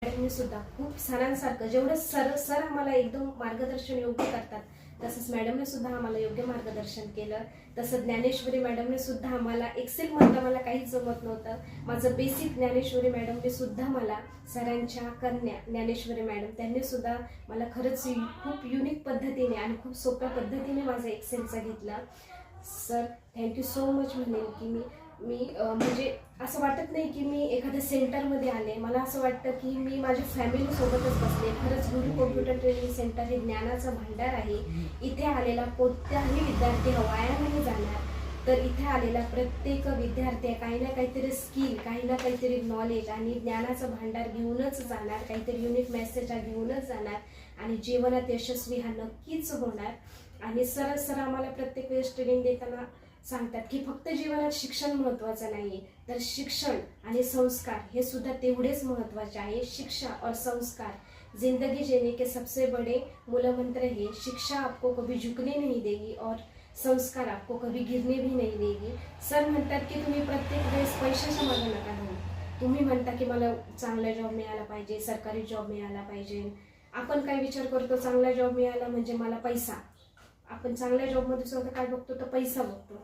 मॅडमने सुद्धा खूप सरांसारखं जेवढं सर आम्हाला एकदम मार्गदर्शन योग्य करतात, तसंच मॅडमने सुद्धा आम्हाला योग्य मार्गदर्शन केलं. तसं ज्ञानेश्वरी मॅडमने सुद्धा आम्हाला एक्सेल म्हणता मला काहीच जमत नव्हतं. माझं बेसिक ज्ञानेश्वरी मॅडमने सुद्धा मला सरांच्या कन्या ज्ञानेश्वरी मॅडम त्यांनी सुद्धा मला खरंच खूप युनिक पद्धतीने आणि खूप सोप्या पद्धतीने माझं एक्सेलचं घेतलं. सर थँक्यू सो मच म्हणेन की मी म्हणजे असं वाटत नाही की मी एखाद्या सेंटरमध्ये आले. मला असं वाटतं की मी माझ्या फॅमिलीसोबतच बसले. खरंच गुरु कॉम्प्युटर ट्रेनिंग सेंटर हे ज्ञानाचं भांडार आहे. इथे आलेला कोणताही विद्यार्थी हा वाया नाही जाणार. तर इथे आलेला प्रत्येक विद्यार्थी काही ना काहीतरी स्किल, काही ना काहीतरी नॉलेज आणि ज्ञानाचं भांडार घेऊनच जाणार, काहीतरी युनिक मेसेज हा घेऊनच जाणार आणि जीवनात यशस्वी हा नक्कीच होणार. आणि सर आम्हाला प्रत्येक वेळेस ट्रेनिंग देताना सांगतात की फक्त जीवनात शिक्षण महत्त्वाचं नाही, तर शिक्षण आणि संस्कार हे सुद्धा तेवढेच महत्त्वाचे आहे. शिक्षा और संस्कार जिंदगी जीने के सबसे बड़े मूलमंत्र है. शिक्षा आपको कभी झुकने नहीं देगी और संस्कार आपको कभी गिरने भी नहीं देगी. सर म्हणतात की तुम्ही प्रत्येक वेळेस पैशाच्या मागे नका धावू. तुम्ही म्हणता की मला चांगला जॉब मिळाला पाहिजे, सरकारी जॉब मिळाला पाहिजे. आपण काय विचार करतो, चांगला जॉब मिळाला म्हणजे मला पैसा. आपण चांगल्या जॉबमध्ये सुद्धा काय बघतो, तर पैसा बघतो.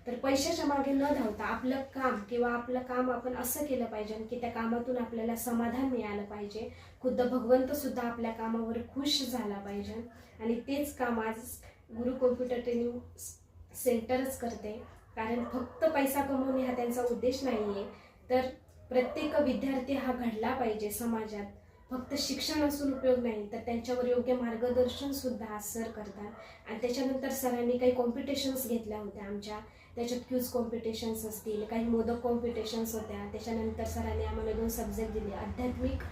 तर पैशाच्या मागे न धावता आपलं काम किंवा आपलं काम आपण असं केलं पाहिजे की त्या कामातून आपल्याला समाधान मिळालं पाहिजे. खुद्द भगवंत सुद्धा आपल्या कामावर खुश झाला पाहिजे. आणि तेच काम आज गुरु कॉम्प्युटर ट्रेनिंग सेंटरच करते. कारण फक्त पैसा कमवणे हा त्यांचा उद्देश नाही आहे, तर प्रत्येक विद्यार्थी हा घडला पाहिजे समाजात. फक्त शिक्षण असून उपयोग नाही, तर त्यांच्यावर योग्य मार्गदर्शन सुद्धा सर करतात. आणि त्याच्यानंतर सरांनी काही कॉम्पिटिशन्स घेतल्या होत्या आमच्या. त्याच्यात क्यूज कॉम्पिटिशन्स असतील, काही मोदक कॉम्पिटिशन्स होत्या. त्याच्यानंतर सरांनी आम्हाला 2 सब्जेक्ट दिले, आध्यात्मिक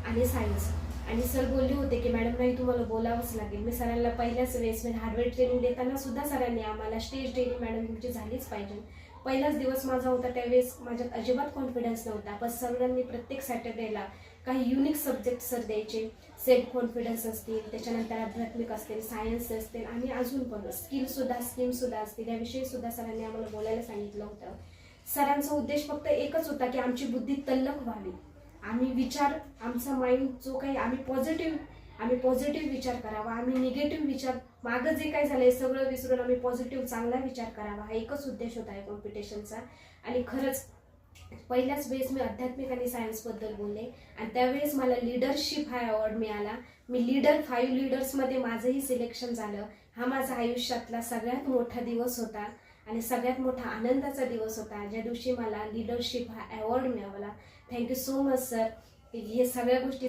आणि सायन्स. आणि सर बोलले होते की मॅडम नाही, तुम्हाला बोलावंच लागेल. मी सरांना पहिल्याच वेळेस म्हणजे हार्डवेअर ट्रेनिंग देताना सुद्धा सरांनी आम्हाला स्टेज ट्रेनिंग मॅडम तुमची झालीच पाहिजे. पहिलाच दिवस माझा होता, त्यावेळेस माझ्यात अजिबात कॉन्फिडन्स नव्हता. पण सरांनी प्रत्येक सॅटर्डेला काही युनिक सब्जेक्ट सर द्यायचे. सेल्फ कॉन्फिडन्स असतील, त्याच्यानंतर आध्यात्मिक असतील, सायन्स असतील आणि अजून पण स्कीमसुद्धा असतील. याविषयी सुद्धा सरांनी आम्हाला बोलायला सांगितलं होतं. सरांचा उद्देश फक्त एकच होता की आमची बुद्धी तल्लख व्हावी. आम्ही विचार, आमचा माइंड जो काही आम्ही पॉझिटिव्ह विचार करावा. आम्ही निगेटिव्ह विचार, मागं जे काही झालंय सगळं विसरून आम्ही पॉझिटिव्ह चांगला विचार करावा, हा एकच उद्देश होता या कॉम्पिटिशनचा. आणि खरंच पहिल्याच वेळेस मी आध्यात्मिक आणि सायन्सबद्दल बोलले आणि त्यावेळेस मला लीडरशिप हा अवॉर्ड मिळाला. मी 5 लीडर्समध्ये माझंही सिलेक्शन झालं. हा माझा आयुष्यातला सगळ्यात मोठा दिवस होता आणि सगळ्यात मोठा आनंदाचा दिवस होता, ज्या दिवशी मला लीडरशिप हा अवॉर्ड मिळाला. Thank you so much sir. हे सगळ्या गोष्टी